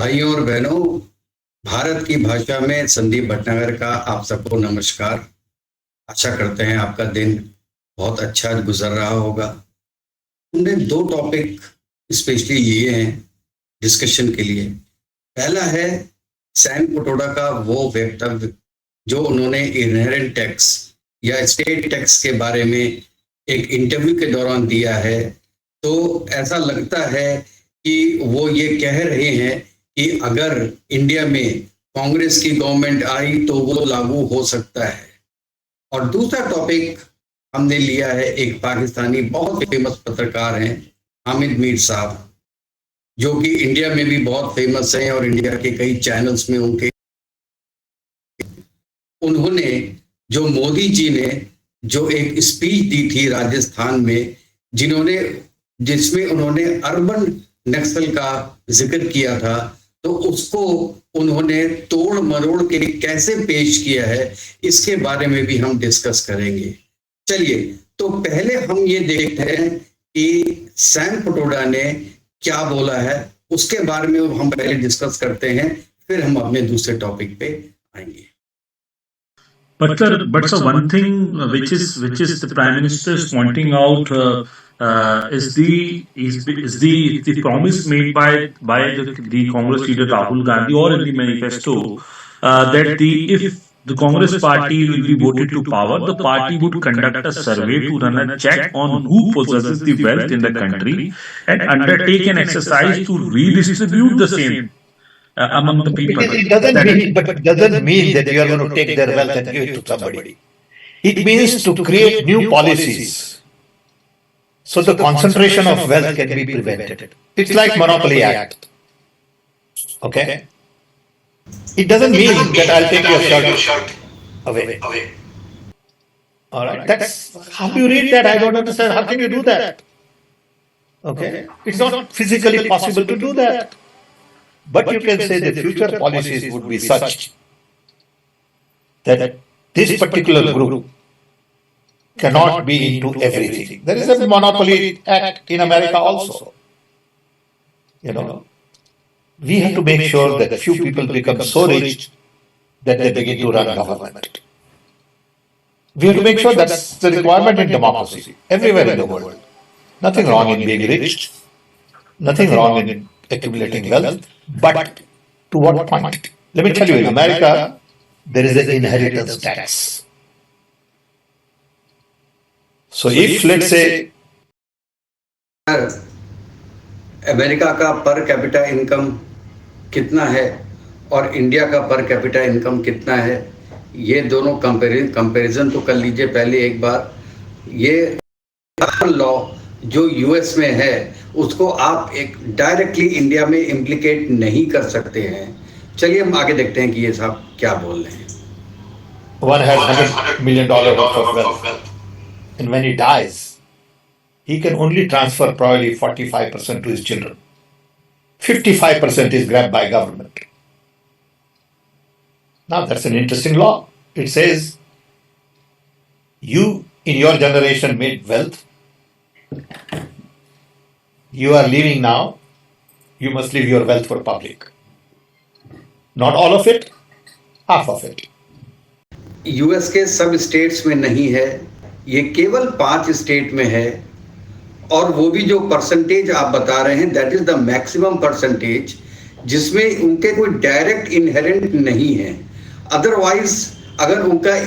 भाइयों और बहनों, भारत की भाषा में संदीप भटनागर का आप सबको नमस्कार। आशा करते हैं आपका दिन बहुत अच्छा गुजर रहा होगा। हमने दो टॉपिक स्पेशली लिए हैं डिस्कशन के लिए। पहला है सैम पिट्रोडा का वो वक्तव्य जो उन्होंने इनहेरेंट टैक्स या स्टेट टैक्स के बारे में एक इंटरव्यू के दौरान दिया है। तो ऐसा लगता है कि वो ये कह रहे हैं कि अगर इंडिया में कांग्रेस की गवर्नमेंट आई तो वो लागू हो सकता है। और दूसरा टॉपिक हमने लिया है, एक पाकिस्तानी बहुत फेमस पत्रकार हैं हामिद मीर साहब, जो कि इंडिया में भी बहुत फेमस हैं और इंडिया के कई चैनल्स में उन्होंने जो मोदी जी ने जो एक स्पीच दी थी राजस्थान में, जिसमें उन्होंने अर्बन नक्सल का जिक्र किया था, तो उसको उन्होंने तोड़ मरोड़ के कैसे पेश किया है, इसके बारे में भी हम डिस्कस करेंगे। चलिए, तो पहले हम ये देखते हैं कि सैम पिट्रोडा ने क्या बोला है, उसके बारे में हम पहले डिस्कस करते हैं, फिर हम अपने दूसरे टॉपिक पे आएंगे। But one thing which is the Prime Minister is pointing out is the promise made by the Congress leader Rahul Gandhi or in the manifesto that if the Congress party will be voted to power, the party would conduct a survey to run a check on who possesses the wealth in the country and undertake an exercise to redistribute the same among the people. It doesn't mean that you are going to take their wealth and give it to somebody. It means to create new policies so the concentration of wealth can be prevented. It's like Monopoly Act. Okay? It doesn't mean that I'll take your shirt away. All right? That's how do you read that? I don't understand. How can you do that? Okay? It's not physically possible to do that. But you can say the future policies would be such that this particular group cannot be into everything. There is a Monopoly Act in America also. You know, we have to make sure that few people become so rich that they begin to run government. We have to make sure that's the requirement in democracy everywhere in the world. Nothing wrong in being rich, nothing wrong in accumulating wealth, but to what point? Let me tell you, in America, there is an inheritance tax. So if, let's say, America का per capita income कितना है और India का per capita income कितना है, ये दोनों comparison तो कर लीजिए पहले एक बार। ये लॉ जो यूएस में है उसको आप एक डायरेक्टली इंडिया में इम्प्लीकेट नहीं कर सकते हैं। चलिए हम आगे देखते हैं कि ये साहब क्या बोल रहे हैं। one has $100 million worth of wealth, and when he dies, he can only transfer probably 45% to his children. 55% is grabbed by government. Now that's an interesting law. It says you in your generation made wealth. You are leaving now, you must leave your wealth for public. Not all of it, half of it. US के सब states में नहीं है, ये केवल 5 state में है, और वो भी जो परसेंटेज आप बता रहे हैं that is the maximum percentage, जिसमें उनके कोई डायरेक्ट इनहेरेंट नहीं है। अदरवाइज अगर उनका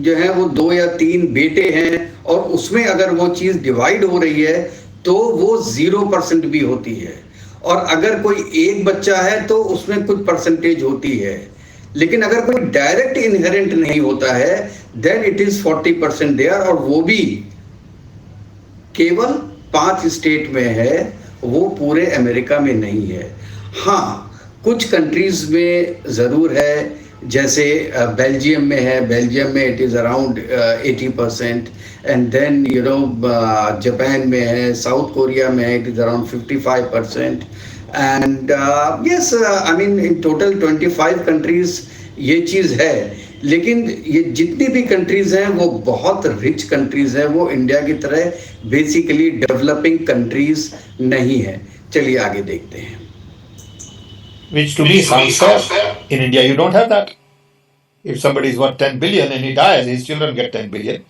जो है वो 2 या 3 बेटे हैं और उसमें अगर वो चीज़ डिवाइड हो रही है तो वो 0% भी होती है, और अगर कोई एक बच्चा है तो उसमें कुछ परसेंटेज होती है। लेकिन अगर कोई डायरेक्ट इनहेरेंट नहीं होता है देन इट इज 40% देयर, और वो भी केवल 5 स्टेट में है, वो पूरे अमेरिका में नहीं है। हाँ, कुछ कंट्रीज में ज़रूर है, जैसे बेल्जियम में है, बेल्जियम में it is around 80%, and then you know Japan में है, साउथ कोरिया में है, it is around 55%, and yes I mean in total 25 countries ये चीज़ है। लेकिन ये जितनी भी कंट्रीज़ हैं वो बहुत रिच कंट्रीज़ हैं, वो इंडिया की तरह बेसिकली डेवलपिंग कंट्रीज़ नहीं है। चलिए आगे देखते हैं। which to me sounds fair. In India, you don't have that. If somebody is worth 10 billion and he dies, his children get 10 billion.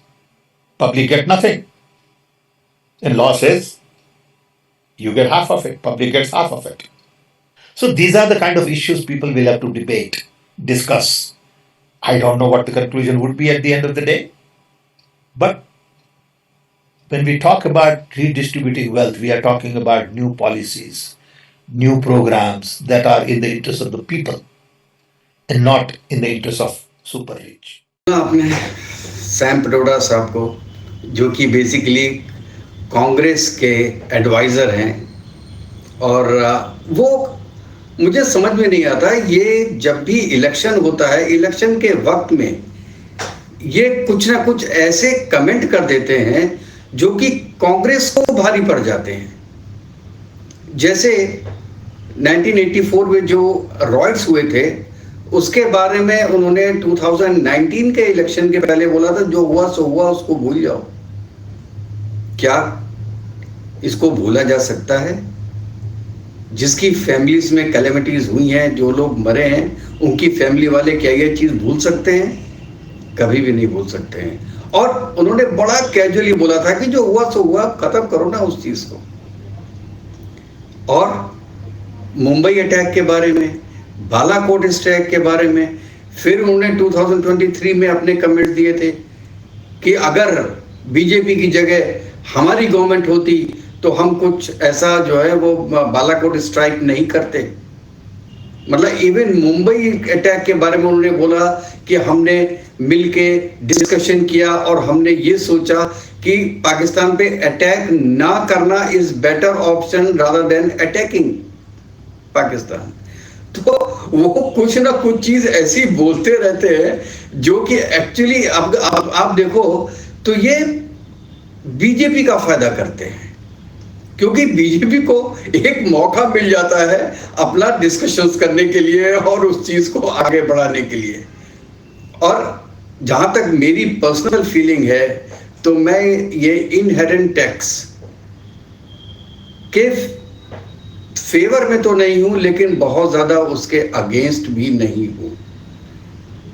Public get nothing. And law says you get half of it, public gets half of it. So these are the kind of issues people will have to debate, discuss. I don't know what the conclusion would be at the end of the day. But when we talk about redistributing wealth, we are talking about new policies, new programs that are in the interest of the people and not in the interest of super rich. आपने Sam Pitroda साहब को, जो कि basically Congress के adviser हैं, और वो मुझे समझ में नहीं आता, ये जब भी इलेक्शन होता है, इलेक्शन के वक्त में ये कुछ ना कुछ ऐसे कमेंट कर देते हैं जो कि कांग्रेस को भारी पड़ जाते हैं। जैसे 1984 में जो रॉयट्स हुए थे, उसके बारे में उन्होंने 2019 के इलेक्शन के पहले बोला था, जो हुआ सो हुआ, उसको भूल जाओ। क्या इसको भूला जा सकता है? जिसकी फैमिलीज में कैलेमिटीज हुई हैं, जो लोग मरे हैं, उनकी फैमिली वाले क्या ये चीज भूल सकते हैं? कभी भी नहीं भूल सकते हैं। और उन्होंने बड़ा कैजुअली बोला था कि जो हुआ सो हुआ, खत्म करो ना उस चीज को। और मुंबई अटैक के बारे में, बालाकोट अटैक के बारे में, फिर उन्होंने 2023 में अपने कमेंट दिए थे कि अगर बीजेपी की जगह हमारी गवर्नमेंट होती तो हम कुछ ऐसा जो है वो बालाकोट स्ट्राइक नहीं करते। मतलब इवन मुंबई अटैक के बारे में उन्होंने बोला कि हमने मिलके डिस्कशन किया और हमने ये सोचा कि पाकिस्तान पे अटैक ना करना is better option rather than attacking Pakistan. तो वो कुछ ना कुछ चीज ऐसी बोलते रहते हैं जो कि एक्चुअली अब आप देखो तो ये बीजेपी का फायदा करते हैं, क्योंकि बीजेपी को एक मौका मिल जाता है अपना डिस्कशंस करने के लिए और उस चीज को आगे बढ़ाने के लिए। और जहां तक मेरी पर्सनल फीलिंग है, तो मैं ये इनहेरेंट टैक्स के फेवर में तो नहीं हूं, लेकिन बहुत ज्यादा उसके अगेंस्ट भी नहीं हूं,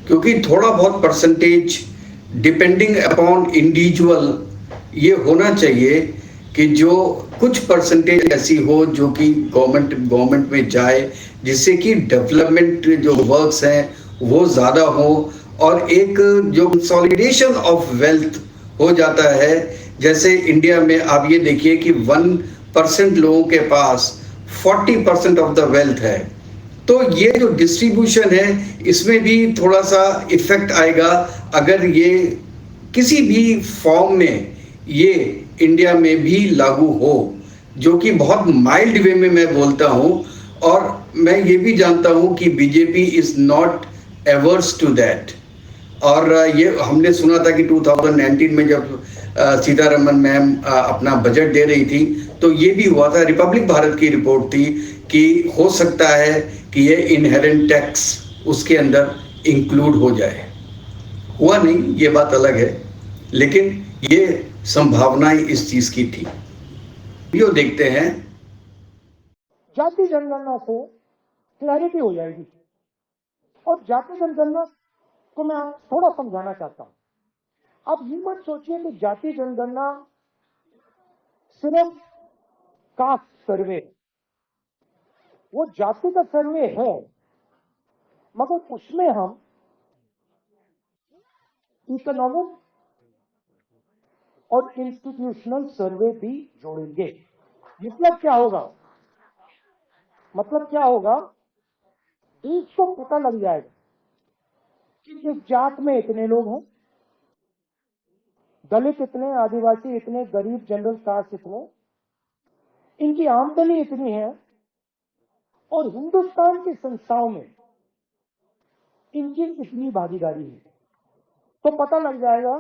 क्योंकि थोड़ा बहुत परसेंटेज डिपेंडिंग अपॉन इंडिविजुअल ये होना चाहिए कि जो कुछ परसेंटेज ऐसी हो जो कि गवर्नमेंट में जाए, जिससे कि डेवलपमेंट जो वर्क्स हैं वो ज़्यादा हो, और एक जो कंसोलिडेशन ऑफ वेल्थ हो जाता है। जैसे इंडिया में आप ये देखिए कि 1% लोगों के पास 40% ऑफ द वेल्थ है, तो ये जो डिस्ट्रीब्यूशन है इसमें भी थोड़ा सा इफेक्ट आएगा अगर ये किसी भी फॉर्म में ये इंडिया में भी लागू हो, जो कि बहुत माइल्ड वे में मैं बोलता हूं। और मैं ये भी जानता हूं कि BJP is not averse to that. और ये हमने सुना था कि 2019 में जब सीतारमन मैम अपना बजट दे रही थी, तो ये भी हुआ था, रिपब्लिक भारत की रिपोर्ट थी कि हो सकता है कि ये इनहेरेंट टैक्स उसके अंदर इंक्लूड हो जाए। हुआ नहीं, ये बात अलग है, लेकिन ये संभावनाएं इस चीज की थी। वीडियो देखते हैं। जाति जनगणना से क्लैरिटी हो जाएगी, और जाति जनगणना को मैं थोड़ा समझाना चाहता हूं। आप ये मत सोचिए कि जाति जनगणना सिर्फ कास्ट सर्वे, वो जाति का सर्वे है, मगर उसमें हम इकोनॉमिक और इंस्टीट्यूशनल सर्वे भी जोड़ेंगे। मतलब क्या होगा? मतलब क्या होगा? इसको पता लग जाएगा कि इस जात में इतने लोग हैं, दलित इतने, आदिवासी इतने, गरीब जनरल कास्ट इतने, इनकी आमदनी इतनी है, और हिंदुस्तान की संस्थाओं में इनकी इतनी भागीदारी है। तो पता लग जाएगा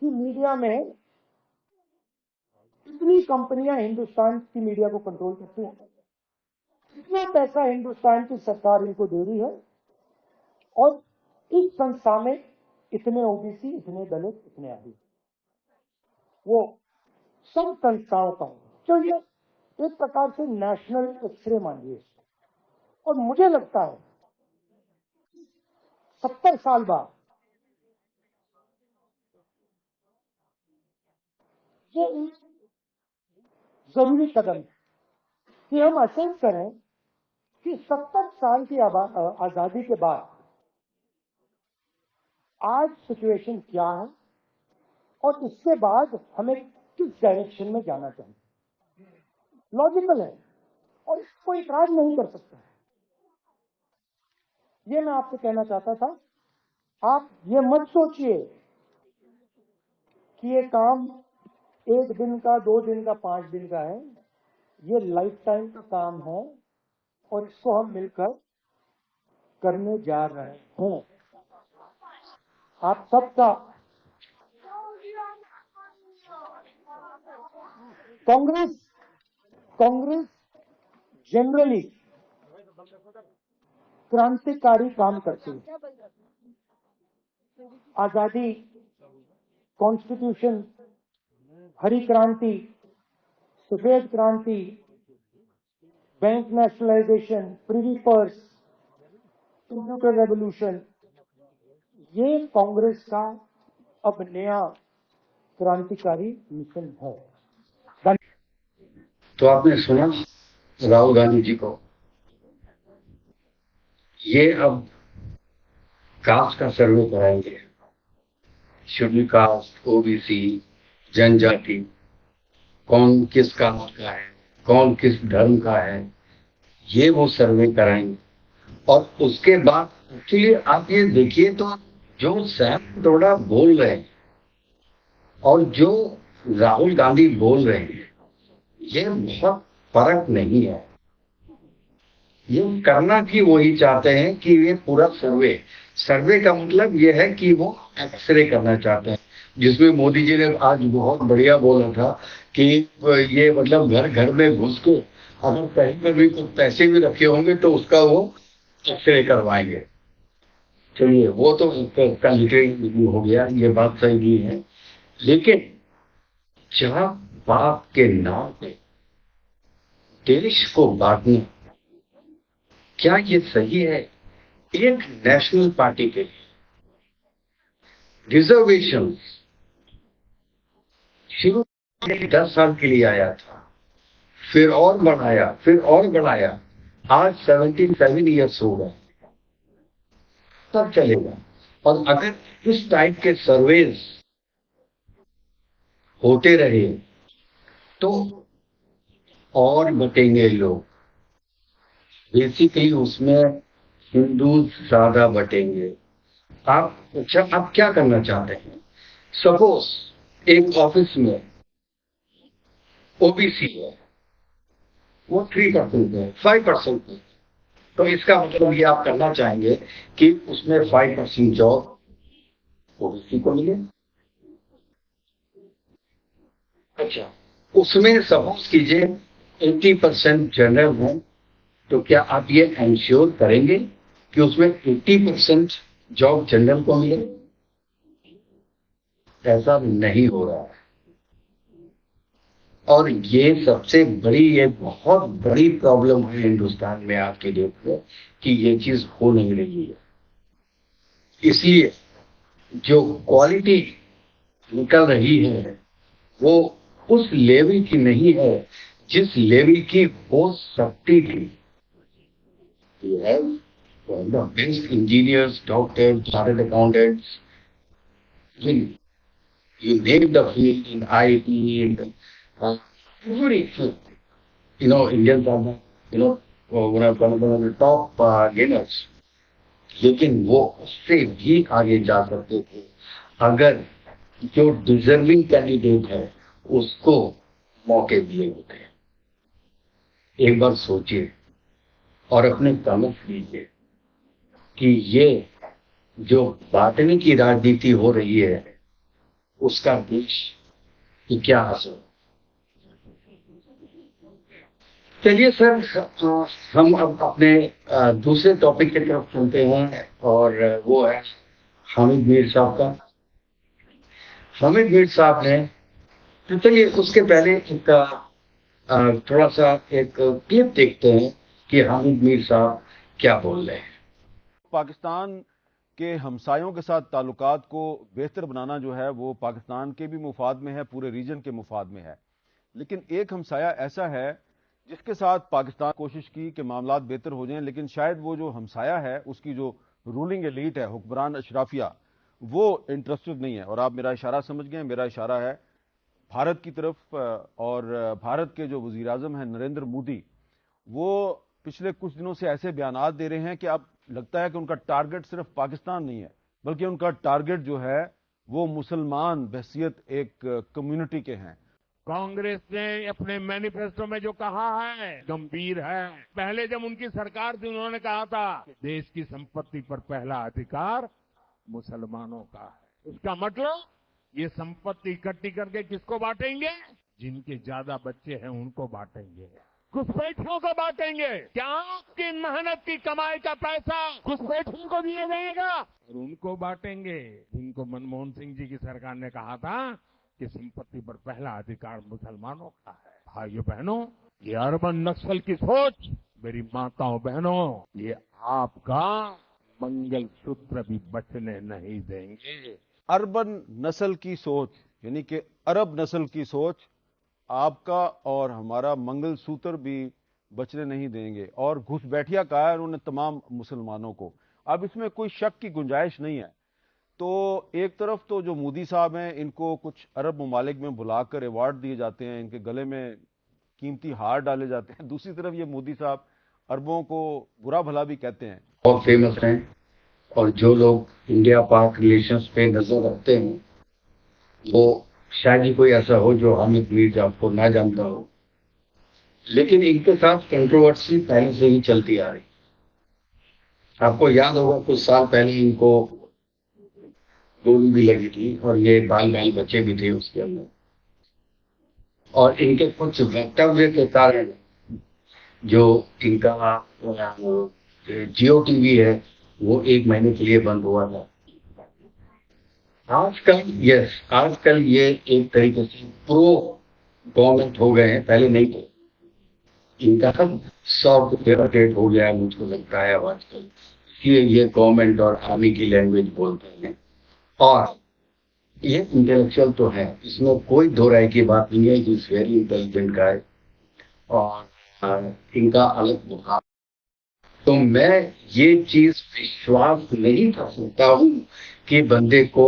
कि मीडिया में इतनी कंपनियां हिंदुस्तान की मीडिया को कंट्रोल करती हैं, इतना पैसा हिंदुस्तान की सरकार इनको दे रही है, और इस संस्था में इतने ओबीसी, इतने दलित, इतने आदि, वो सब संस्थाओं का। तो ये एक प्रकार से नेशनल एक्सरे मानिए। और मुझे लगता है 70 साल बाद ये एक जरूरी कदम है कि हम असेस करें कि 70 साल की आजादी के बाद आज सिचुएशन क्या है और इसके बाद हमें किस डायरेक्शन में जाना चाहिए। लॉजिकल है और इसको इकरार नहीं कर सकता है। ये मैं आपसे कहना चाहता था। आप ये मत सोचिए कि ये काम 1 दिन का, 2 दिन का, 5 दिन का है। ये लाइफ टाइम का काम है और इसको हम मिलकर करने जा रहे हैं। आप सबका कांग्रेस जनरली क्रांतिकारी काम करती है। आजादी, कॉन्स्टिट्यूशन, हरी क्रांति, सफेद क्रांति, bank nationalisation, privy purse, computer revolution, ये कांग्रेस का अब नया क्रांतिकारी मिशन है। तो आपने सुना राहुल गांधी जी को, ये अब कास्ट का सर्वे कराएंगे। शेड्यूल कास्ट, ओबीसी, जनजाति, कौन किस कास्ट का है, कौन किस धर्म का है, ये वो सर्वे कराएंगे। और उसके बाद एक्चुअली आप ये देखिए तो जो सैम पित्रोदा बोल रहे हैं और जो राहुल गांधी बोल रहे हैं, ये बहुत फर्क नहीं है। ये करना भी वही चाहते हैं कि ये पूरा सर्वे का मतलब ये है कि वो एक्सरे करना चाहते हैं, जिसमें मोदी जी ने आज बहुत बढ़िया बोला था कि ये मतलब घर घर में घुस के अगर कहीं पर भी कुछ पैसे भी रखे होंगे तो उसका वो एक्सरे करवाएंगे। चलिए वो तो उसका लिटरेरी हो गया, ये बात सही नहीं है। लेकिन जहां बाप के नाम पे देश को बांटना, क्या ये सही है? एक नेशनल पार्टी के रिजर्वेशन शुरू 10 साल के लिए आया था, फिर और बढ़ाया, फिर और बढ़ाया, आज 77 ईयर्स हो गए, तब चलेगा। और अगर इस टाइप के सर्वेस होते रहे तो और बटेंगे लोग। बेसिकली उसमें हिंदू ज्यादा बटेंगे। आप क्या करना चाहते हैं? सपोज एक ऑफिस में ओबीसी है, वो 3% है, 5% है, तो इसका मतलब ये आप करना चाहेंगे कि उसमें 5% जॉब ओबीसी को मिले। अच्छा, उसमें सपोज कीजिए 80% जनरल है, तो क्या आप ये इंश्योर करेंगे कि उसमें 80% जॉब जनरल को मिले? ऐसा नहीं हो रहा है। और ये सबसे बड़ी, ये बहुत बड़ी प्रॉब्लम है हिंदुस्तान में आज के डेट में कि ये चीज हो नहीं रही है। इसलिए जो क्वालिटी निकल रही है वो उस लेवल की नहीं है जिस लेवल की हो सकती थी। You have the best engineers, doctors, chartered accountants. You name the field in IT, in every field. Indians are the, one of the top gainers. लेकिन वो उससे भी आगे जा सकते थे अगर जो डिजर्विंग कैंडिडेट है उसको मौके दिए होते। एक बार सोचिए और अपने समझ लीजिए कि ये जो बांटने की राजनीति हो रही है उसका देश की क्या असर। चलिए सर, हम अब अपने दूसरे टॉपिक की तरफ चलते हैं और वो है हामिद मीर साहब का। हामिद मीर साहब ने, तो चलिए उसके पहले थोड़ा सा एक क्लिप देखते हैं कि हामिद मीर साहब क्या बोल रहे हैं। पाकिस्तान के हमसायों के साथ ताल्लुकात को बेहतर बनाना जो है वो पाकिस्तान के भी मुफाद में है, पूरे रीजन के मुफाद में है। लेकिन एक हमसाया ऐसा है जिसके साथ पाकिस्तान कोशिश की कि मामलात बेहतर हो जाएं, लेकिन शायद वो जो हमसाया है उसकी जो रूलिंग एलीट है, हुक्मरान अशराफिया, वो इंटरेस्टेड नहीं है। और आप मेरा इशारा समझ गए, मेरा इशारा है भारत की तरफ। और भारत के जो वजीर आजम हैं नरेंद्र मोदी, वो पिछले कुछ दिनों से ऐसे बयानात दे रहे हैं कि अब लगता है कि उनका टारगेट सिर्फ पाकिस्तान नहीं है, बल्कि उनका टारगेट जो है वो मुसलमान बहसियत एक कम्युनिटी के हैं। कांग्रेस ने अपने मैनिफेस्टो में जो कहा है गंभीर है। पहले जब उनकी सरकार थी उन्होंने कहा था कि देश की संपत्ति पर पहला अधिकार मुसलमानों का है। उसका मतलब ये संपत्ति इकट्ठी करके किसको बांटेंगे? जिनके ज्यादा बच्चे हैं उनको बांटेंगे, घुसपैठियों को बांटेंगे। क्या आपकी मेहनत की कमाई का पैसा घुसपैठियों को दिया जाएगा? और उनको बांटेंगे जिनको मनमोहन सिंह जी की सरकार ने कहा था कि संपत्ति पर पहला अधिकार मुसलमानों का है। भाइयों बहनों, ये अर्बन नक्सल की सोच, मेरी माताओं बहनों, ये आपका मंगलसूत्र भी बचने नहीं देंगे। अर्बन नस्ल की सोच यानी कि अरब नस्ल की सोच आपका और हमारा मंगलसूत्र भी बचने नहीं देंगे। और घुसपैठिया कहा है उन्होंने तमाम मुसलमानों को। अब इसमें कोई शक की गुंजाइश नहीं है। तो एक तरफ तो जो मोदी साहब हैं इनको कुछ अरब ममालिक में बुलाकर अवार्ड दिए जाते हैं, इनके गले में कीमती हार डाले जाते हैं। दूसरी तरफ ये मोदी साहब अरबों को बुरा भला भी कहते हैं। बहुत फेमस हैं, और जो लोग इंडिया पाक रिलेशंस पे नजर रखते हैं वो शायद ही कोई ऐसा हो जो हामिद मीर आपको ना जानता हो, लेकिन इनके साथ कंट्रोवर्सी पहले से ही चलती आ रही। आपको याद होगा कुछ साल पहले इनको गोली भी लगी थी और ये बाल बाल बच्चे भी थे उसके अंदर, और इनके कुछ वक्तव्य के कारण जो इनका जियो टीवी है वो 1 महीने के लिए बंद हुआ था। आजकल ये एक तरीके से प्रो गवर्नमेंट हो गए हैं, पहले नहीं थे। इनका सब सॉफ्ट फेवरेट हो गया है मुझको लगता है आजकल, इसलिए ये गवर्नमेंट और आर्मी की लैंग्वेज बोलते हैं। और ये इंटेलेक्चुअल तो है, इसमें कोई दो राय की बात नहीं है, इज वेरी इंटेलिजेंट गाय, और इनका अलग मुकाम। तो मैं ये चीज विश्वास नहीं कर सकता हूं कि बंदे को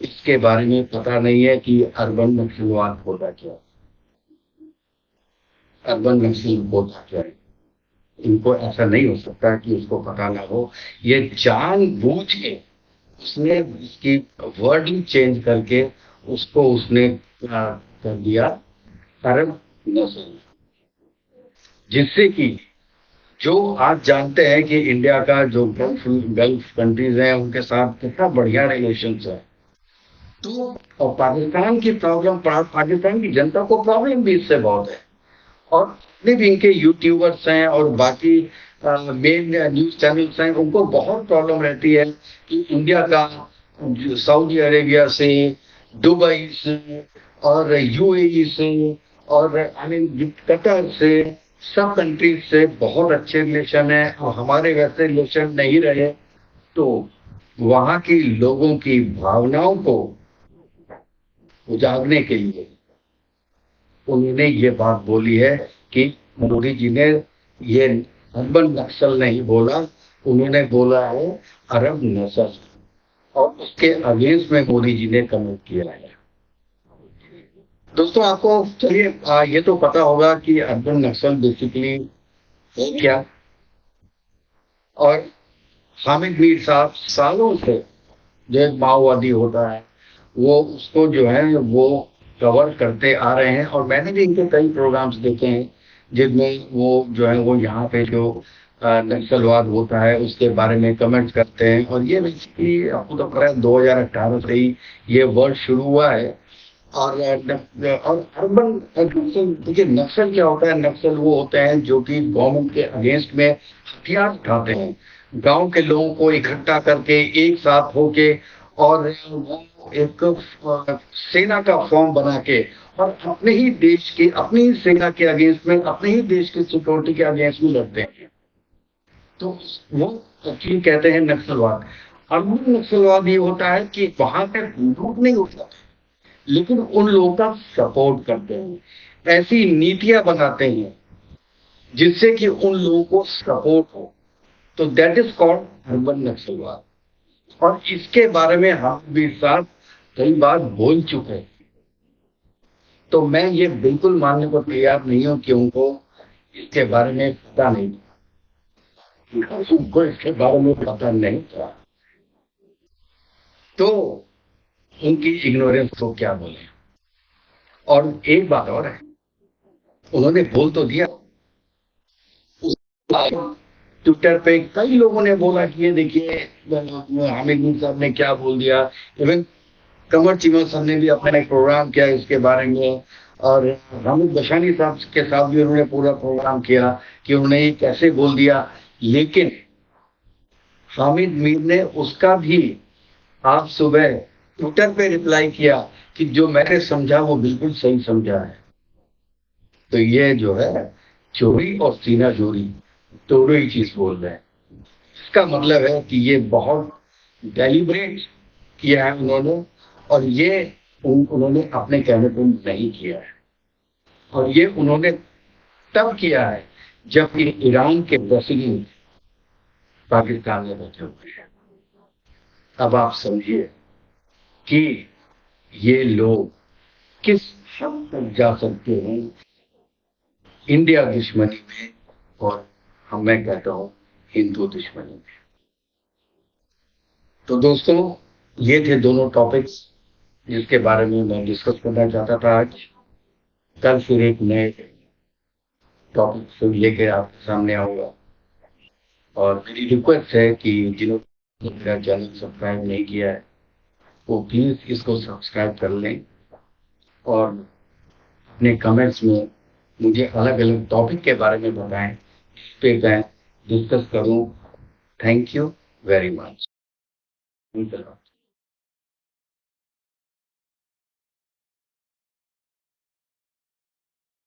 इसके बारे में पता नहीं है कि अर्बन नक्सलवाद होता क्या, अर्बन नक्सल होता क्या है। इनको ऐसा नहीं हो सकता कि उसको पता ना हो। ये जानबूझ के उसने इसकी वर्डिंग चेंज करके उसको उसने कर दिया अरब नस्ल, जिससे कि जो आज जानते हैं कि इंडिया का जो गल्फ कंट्रीज हैं उनके साथ कितना बढ़िया रिलेशंस है। तो और पाकिस्तान की प्रॉब्लम, पाकिस्तान की जनता को प्रॉब्लम भी इससे बहुत है। और जितने भी इनके यूट्यूबर्स हैं और बाकी मेन न्यूज चैनल्स हैं, उनको बहुत प्रॉब्लम रहती है कि इंडिया का सऊदी अरेबिया से, दुबई से और यूएई से और कतर से, सब कंट्रीज से बहुत अच्छे रिलेशन है, और हमारे वैसे रिलेशन नहीं रहे। तो वहां की लोगों की भावनाओं को उजागरने के लिए उन्होंने ये बात बोली है कि मोदी जी ने ये अर्बन नक्सल नहीं बोला, उन्होंने बोला है अरब नस्ल, और उसके अगेंस्ट में मोदी जी ने कमेंट किया है। दोस्तों आपको चलिए ये तो पता होगा कि अर्बन नक्सल बेसिकली है क्या, और हामिद मीर साहब सालों से जो एक माओवादी होता है वो उसको जो है वो कवर करते आ रहे हैं। और मैंने भी इनके कई प्रोग्राम्स देखे हैं जिनमें वो जो है वो यहाँ पे जो नक्सलवाद होता है उसके बारे में कमेंट्स करते हैं। और ये बेसिकली आपको तो पता है 2018 से ही ये वर्ड शुरू हुआ है। और अर्बन नक्सल, देखिए नक्सल क्या होता है, नक्सल वो होते हैं जो कि गवर्नमेंट के अगेंस्ट में हथियार उठाते हैं, गांव के लोगों को इकट्ठा करके एक साथ होके, और वो एक सेना का फॉर्म बना के और अपने ही देश के, अपनी ही सेना के अगेंस्ट में, अपने ही देश की सिक्योरिटी के अगेंस्ट में लड़ते हैं। तो वो एक्चुअली कहते हैं नक्सलवाद। अर्बन नक्सलवाद ये होता है कि वहां तक लूट नहीं होता, लेकिन उन लोगों का सपोर्ट करते हैं, ऐसी नीतियां बनाते हैं जिससे कि उन लोगों को सपोर्ट हो। तो दैट इज कॉल्ड अर्बन नक्सलवाद। और इसके बारे में हम भी साथ कई बार बोल चुके हैं। तो मैं ये बिल्कुल मानने को तैयार नहीं हूं कि उनको इसके बारे में पता नहीं था, उनको इसके बारे में पता नहीं था, तो उनकी इग्नोरेंस को क्या बोले। और एक बात और है, उन्होंने बोल तो दिया, ट्विटर पे कई लोगों ने बोला कि ये देखिए हामिद साहब ने क्या बोल दिया। इवन कमर चीमा साहब ने भी अपना एक प्रोग्राम किया इसके बारे में, और हामिद बशानी साहब के साथ भी उन्होंने पूरा प्रोग्राम किया कि उन्होंने ये कैसे बोल दिया। लेकिन हामिद मीर ने उसका भी आज सुबह ट्विटर पे रिप्लाई किया कि जो मैंने समझा वो बिल्कुल सही समझा है। तो ये जो है चोरी और सीना चोरी दोनों ही चीज बोल रहे हैं। इसका मतलब है कि ये बहुत डेलिब्रेट किया है उन्होंने, और ये उन्होंने अपने कहने पर नहीं किया है। और ये उन्होंने तब किया है जब कि ईरान के प्रेसिडेंट पाकिस्तान में बैठे हुए हैं। अब आप समझिए कि ये लोग किस हद तक जा सकते हैं इंडिया दुश्मनी में, और मैं कहता हूं हिंदू दुश्मनी में। तो दोस्तों, ये थे दोनों टॉपिक्स जिसके बारे में मैं डिस्कस करना चाहता था आज। कल फिर एक नए टॉपिक से लेकर आपके सामने आऊंगा। और मेरी रिक्वेस्ट है कि जिन्होंने मेरा चैनल सब्सक्राइब नहीं किया है वो प्लीज इसको सब्सक्राइब कर लें, और अपने कमेंट्स में मुझे अलग अलग टॉपिक के बारे में बताएं, इस पे मैं डिस्कस करूं। Thank you very much.